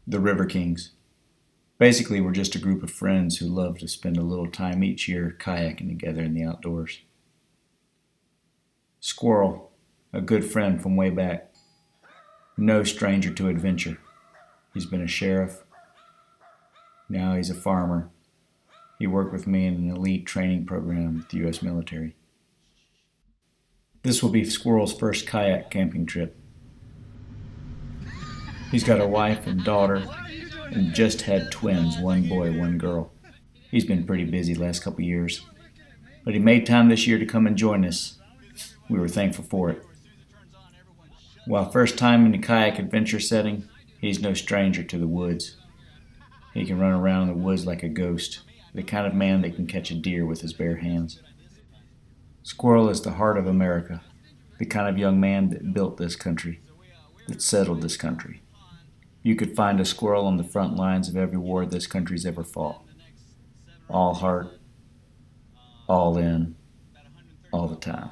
The River Kings. Basically, we're just a group of friends who love to spend a little time each year kayaking together in the outdoors. Squirrel, a good friend from way back. No stranger to adventure. He's been a sheriff. Now he's a farmer. He worked with me in an elite training program with the U.S. military. This will be Squirrel's first kayak camping trip. He's got a wife and daughter and just had twins, one boy, one girl. He's been pretty busy the last couple years, but he made time this year to come and join us. We were thankful for it. While first time in the kayak adventure setting, he's no stranger to the woods. He can run around in the woods like a ghost, the kind of man that can catch a deer with his bare hands. Squirrel is the heart of America, the kind of young man that built this country, that settled this country. You could find a squirrel on the front lines of every war this country's ever fought. All heart, all in, all the time.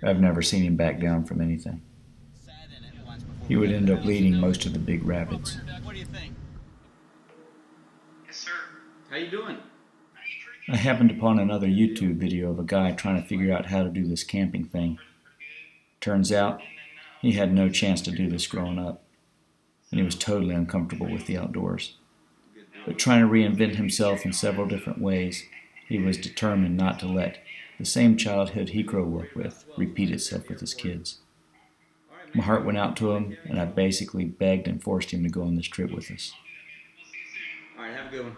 I've never seen him back down from anything. He would end up leading most of the big rapids. What do you think? Yes, sir. How you doing? I happened upon another YouTube video of a guy trying to figure out how to do this camping thing. Turns out, he had no chance to do this growing up, and he was totally uncomfortable with the outdoors. But trying to reinvent himself in several different ways, he was determined not to let the same childhood he grew up with repeat itself with his kids. My heart went out to him, and I basically begged and forced him to go on this trip with us. All right, have a good one.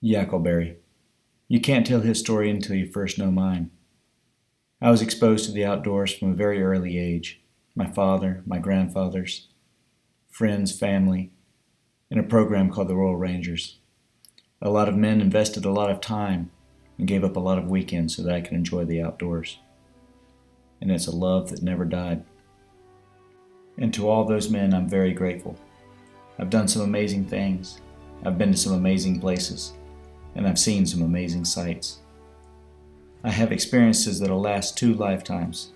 Yakkelberry. You can't tell his story until you first know mine. I was exposed to the outdoors from a very early age. My father, my grandfathers, friends, family, in a program called the Royal Rangers. A lot of men invested a lot of time and gave up a lot of weekends so that I could enjoy the outdoors. And it's a love that never died. And to all those men, I'm very grateful. I've done some amazing things. I've been to some amazing places. And I've seen some amazing sights. I have experiences that'll last 2 lifetimes.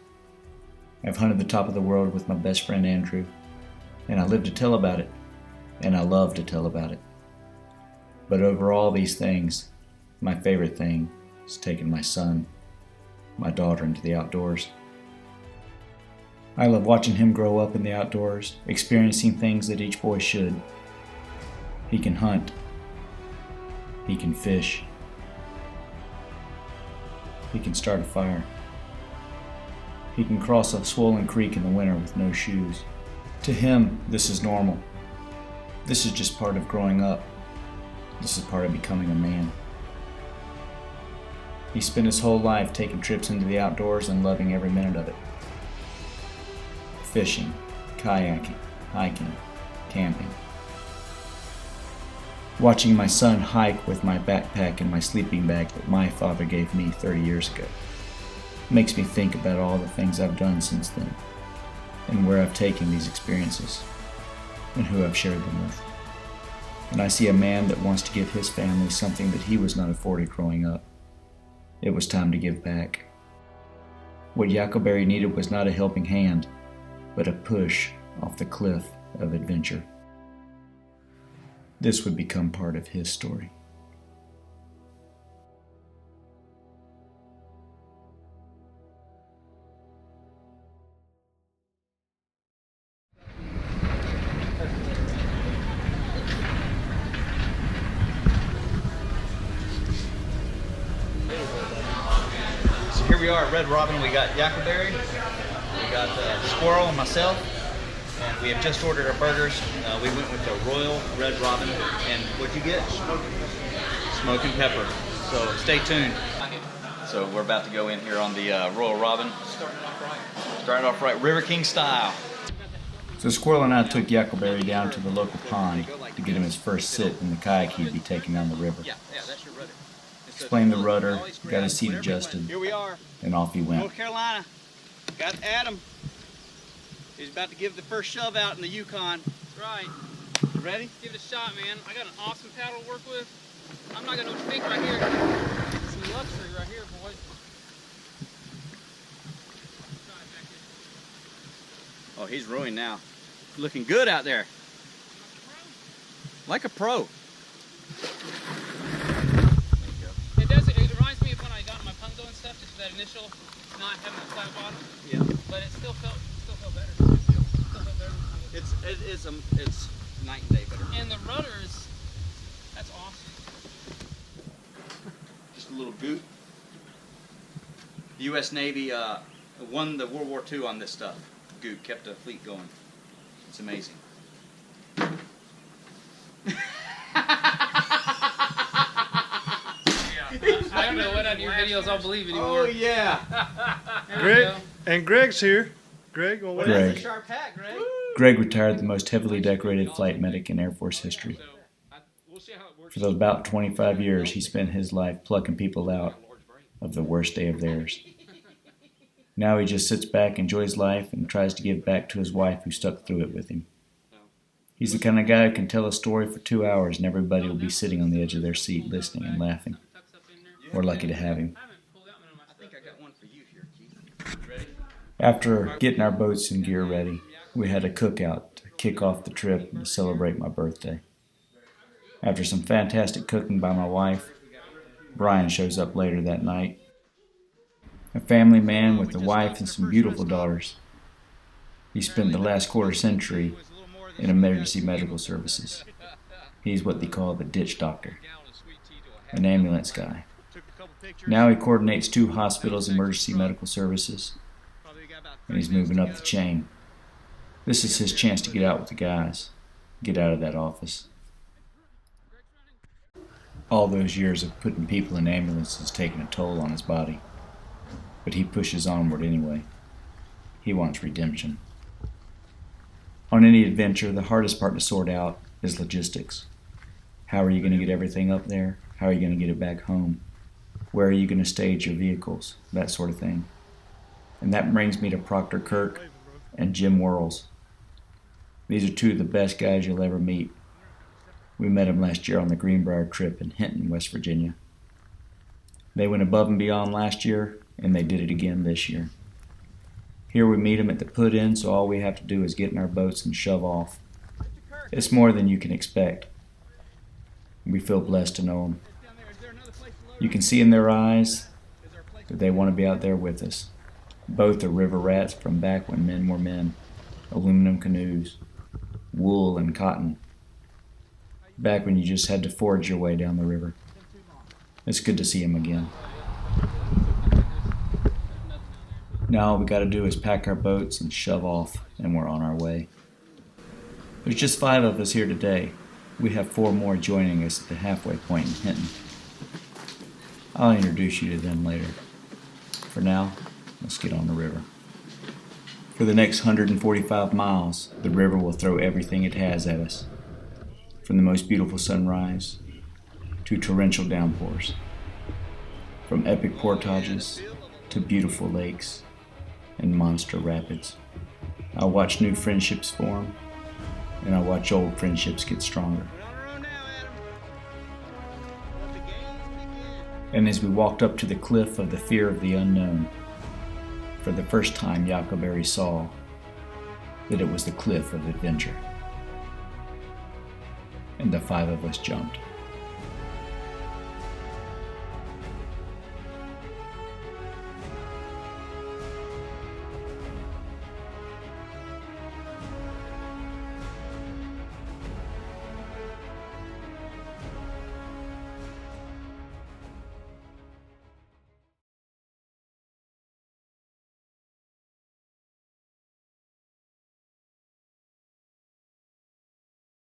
I've hunted the top of the world with my best friend Andrew, and I live to tell about it, and I love to tell about it. But over all these things, my favorite thing is taking my son, my daughter into the outdoors. I love watching him grow up in the outdoors, experiencing things that each boy should. He can hunt. He can fish. He can start a fire. He can cross a swollen creek in the winter with no shoes. To him, this is normal. This is just part of growing up. This is part of becoming a man. He spent his whole life taking trips into the outdoors and loving every minute of it. Fishing, kayaking, hiking, camping. Watching my son hike with my backpack and my sleeping bag that my father gave me 30 years ago makes me think about all the things I've done since then, and where I've taken these experiences, and who I've shared them with. And I see a man that wants to give his family something that he was not afforded growing up. It was time to give back. What Yakkelberry needed was not a helping hand, but a push off the cliff of adventure. This would become part of his story. So here we are at Red Robin. We got Yakkelberry, we got Squirrel and myself, and we have just ordered our burgers. We went with the Royal Red Robin, and what'd you get? Smoking pepper. So stay tuned. So we're about to go in here on the Royal Robin. Starting off right, River King style. So Squirrel and I took Yakkelberry down to the local pond to get him his first sit in the kayak he'd be taking down the river. Yeah, that's your rudder. Explained the rudder, got his seat adjusted, Here we are, and off he went. North Carolina. Got Adam. He's about to give the first shove out in the Yukon. That's right. You ready? Give it a shot, man. I got an awesome paddle to work with. I'm not gonna think right here. Some luxury right here, boys. Oh, he's ruined now. Looking good out there. Like a pro. It does. It reminds me of when I got my pungo and stuff. Just that initial not having a flat bottom. Yeah. But it still felt better. Still felt better. It's night and day better. And the rudders, that's awesome. Just a little goot. The U.S. Navy won the World War II on this stuff. Goot kept the fleet going. It's amazing. I don't know what on your videos I'll believe anymore. Oh yeah. Greg, and Greg's here. Greg, well, Greg. That's a sharp hat, Greg. Greg retired the most heavily decorated flight medic in Air Force history. For about 25 years, he spent his life plucking people out of the worst day of theirs. Now he just sits back, enjoys life, and tries to give back to his wife who stuck through it with him. He's the kind of guy who can tell a story for 2 hours and everybody will be sitting on the edge of their seat listening and laughing. We're lucky to have him. I think I got one for you here, Keith. Ready? After getting our boats and gear ready, we had a cookout to kick off the trip and to celebrate my birthday. After some fantastic cooking by my wife, Brian shows up later that night. A family man with a wife and some beautiful daughters. He spent the last quarter century in emergency medical services. He's what they call the ditch doctor, an ambulance guy. Now he coordinates 2 hospitals' emergency medical services, and he's moving up the chain. This is his chance to get out with the guys, get out of that office. All those years of putting people in ambulances taking a toll on his body. But he pushes onward anyway. He wants redemption. On any adventure, the hardest part to sort out is logistics. How are you going to get everything up there? How are you going to get it back home? Where are you going to stage your vehicles? That sort of thing. And that brings me to Proctor Kirk and Jim Whirls. These are 2 of the best guys you'll ever meet. We met them last year on the Greenbrier trip in Hinton, West Virginia. They went above and beyond last year, and they did it again this year. Here we meet them at the put-in, so all we have to do is get in our boats and shove off. It's more than you can expect. We feel blessed to know them. You can see in their eyes that they want to be out there with us. Both are river rats from back when men were men. Aluminum canoes, wool and cotton. Back when you just had to forge your way down the river. It's good to see them again. Now all we got to do is pack our boats and shove off, and we're on our way. There's just 5 of us here today. We have 4 more joining us at the halfway point in Hinton. I'll introduce you to them later. For now, let's get on the river. For the next 145 miles, the river will throw everything it has at us. From the most beautiful sunrise to torrential downpours. From epic portages to beautiful lakes and monster rapids. I watch new friendships form, and I watch old friendships get stronger. And as we walked up to the cliff of the fear of the unknown, for the first time Yakkelberry saw that it was the cliff of adventure. And the 5 of us jumped.